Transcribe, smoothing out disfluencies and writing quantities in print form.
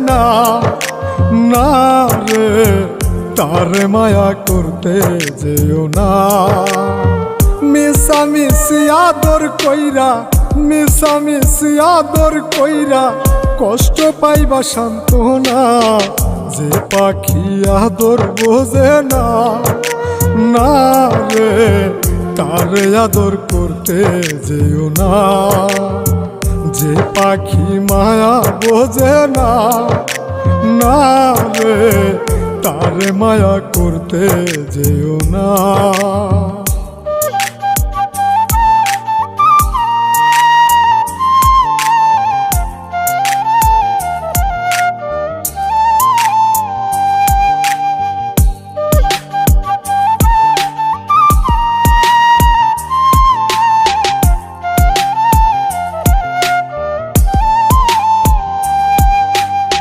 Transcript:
না, না রে তারে মায়া করতে যেও না। মিশামিশি আদর কইরা, মিশামিশি আদর কইরা কষ্ট পাইবা সান্ত্বনা। যে পাখি আদর বোঝে না, না রে তারে আদর করতে যেও না। যে পাখি মায়া বোঝে না, না রে তারে মায়া করতে যেও না।